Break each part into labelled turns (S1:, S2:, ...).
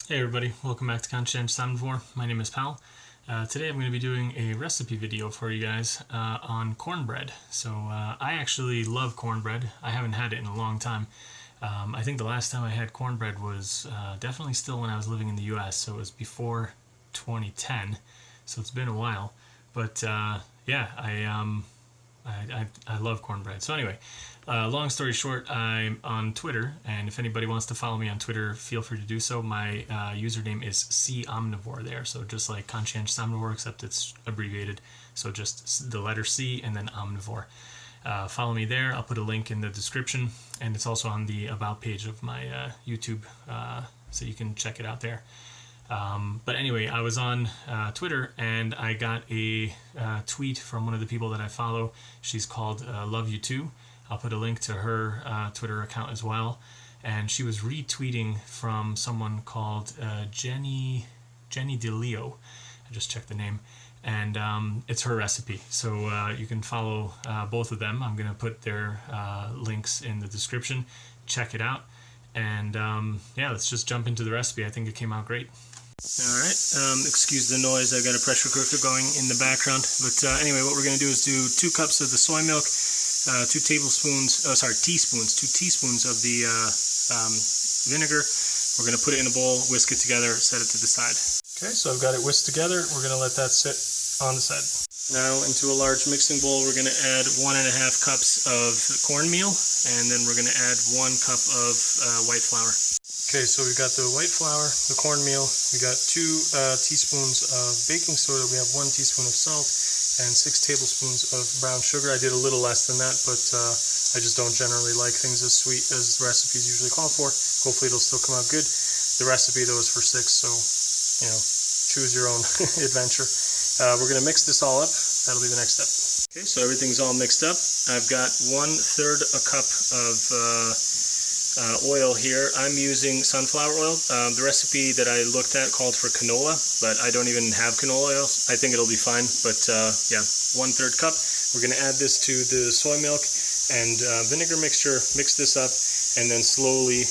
S1: Hey everybody, welcome back to Conscientious Omnivore. My name is Pal. Today I'm going to be doing a recipe video for you guys on cornbread. I actually love cornbread. I haven't had it in a long time. I think the last time I had cornbread was definitely still when I was living in the US, so it was before 2010, so it's been a while. But yeah, I love cornbread. So anyway, long story short, I'm on Twitter, and if anybody wants to follow me on Twitter, feel free to do so. My username is Omnivore there, so just like Conscientious Omnivore, except it's abbreviated. So just the letter C and then Omnivore. Follow me there. I'll put a link in the description, and it's also on the About page of my YouTube, so you can check it out there. But anyway, I was on Twitter and I got a tweet from one of the people that I follow. She's called Love You Too. I'll put a link to her Twitter account as well. And she was retweeting from someone called Jenny DeLeo. I just checked the name. And it's her recipe. So you can follow both of them. I'm going to put their links in the description. Check it out. And yeah, let's just jump into the recipe. I think it came out great. Alright, excuse the noise, I've got a pressure cooker going in the background. But anyway, what we're going to do is do 2 cups of the soy milk, 2 teaspoons of the vinegar. We're going to put it in a bowl, whisk it together, set it to the side. Okay, so I've got it whisked together. We're going to let that sit on the side. Now into a large mixing bowl, we're going to add 1.5 cups of cornmeal, and then we're going to add 1 cup of white flour. Okay, so we've got the white flour, the cornmeal, we got 2 teaspoons of baking soda, we have 1 teaspoon of salt, and 6 tablespoons of brown sugar. I did a little less than that, but I just don't generally like things as sweet as the recipes usually call for. Hopefully it'll still come out good. The recipe though is for 6, so you know, choose your own adventure. We're going to mix this all up. That'll be the next step. Okay, so everything's all mixed up. I've got 1/3 a cup of oil here. I'm using sunflower oil. The recipe that I looked at called for canola, but I don't even have canola oil. I think it'll be fine, but yeah, 1/3 cup. We're going to add this to the soy milk and vinegar mixture, mix this up, and then slowly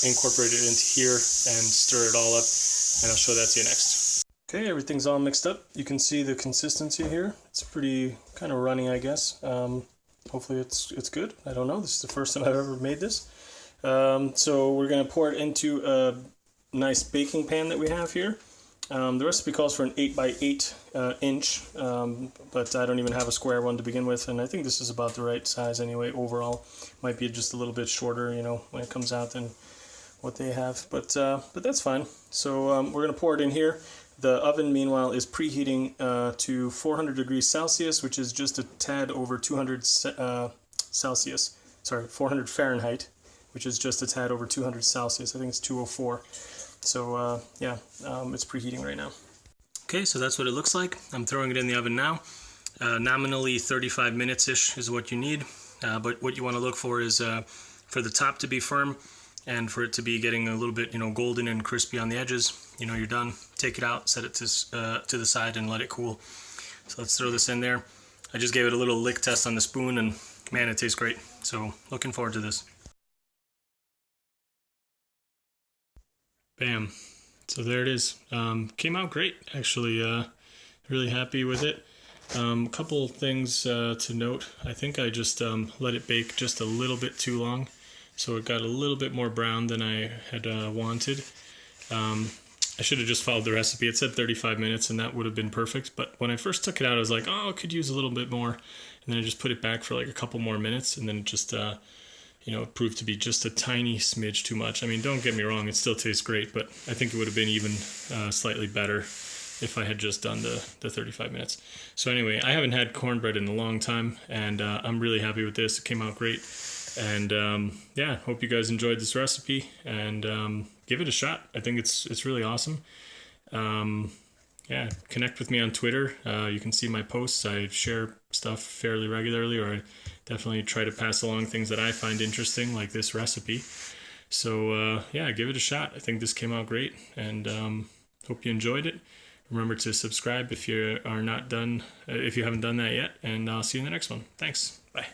S1: incorporate it into here and stir it all up, and I'll show that to you next. Okay, everything's all mixed up. You can see the consistency here. It's pretty kind of runny, I guess. Hopefully it's good. I don't know. This is the first time I've ever made this. So we're going to pour it into a nice baking pan that we have here. The recipe calls for an 8x8 inch, but I don't even have a square one to begin with, and I think this is about the right size anyway overall. Might be just a little bit shorter, you know, when it comes out than what they have, but that's fine. So we're going to pour it in here. The oven, meanwhile, is preheating to 400 degrees Celsius, which is just a tad over 200 Celsius. Sorry, 400 Fahrenheit, which is just a tad over 200 Celsius. I think it's 204. So yeah, it's preheating right now. Okay, so that's what it looks like. I'm throwing it in the oven now. Nominally 35 minutes-ish is what you need, but what you want to look for is for the top to be firm and for it to be getting a little bit, you know, golden and crispy on the edges. You know, you're done. Take it out, set it to the side, and let it cool. So let's throw this in there. I just gave it a little lick test on the spoon, and man, it tastes great. So looking forward to this. Bam. So there it is. Came out great, actually. Really happy with it. Couple things to note. I think I just let it bake just a little bit too long, so it got a little bit more brown than I had wanted. I should have just followed the recipe. It said 35 minutes, and that would have been perfect. But when I first took it out, I was like, oh, I could use a little bit more. And then I just put it back for like a couple more minutes, and then it just you know, it proved to be just a tiny smidge too much. I mean, don't get me wrong, it still tastes great, but I think it would have been even slightly better if I had just done the 35 minutes. So anyway, I haven't had cornbread in a long time, and I'm really happy with this. It came out great. And yeah, hope you guys enjoyed this recipe, and give it a shot. I think it's really awesome. Yeah, connect with me on Twitter. You can see my posts. I share stuff fairly regularly, or I definitely try to pass along things that I find interesting, like this recipe. So yeah, give it a shot. I think this came out great, and hope you enjoyed it. Remember to subscribe if you are not done, if you haven't done that yet, and I'll see you in the next one. Thanks. Bye.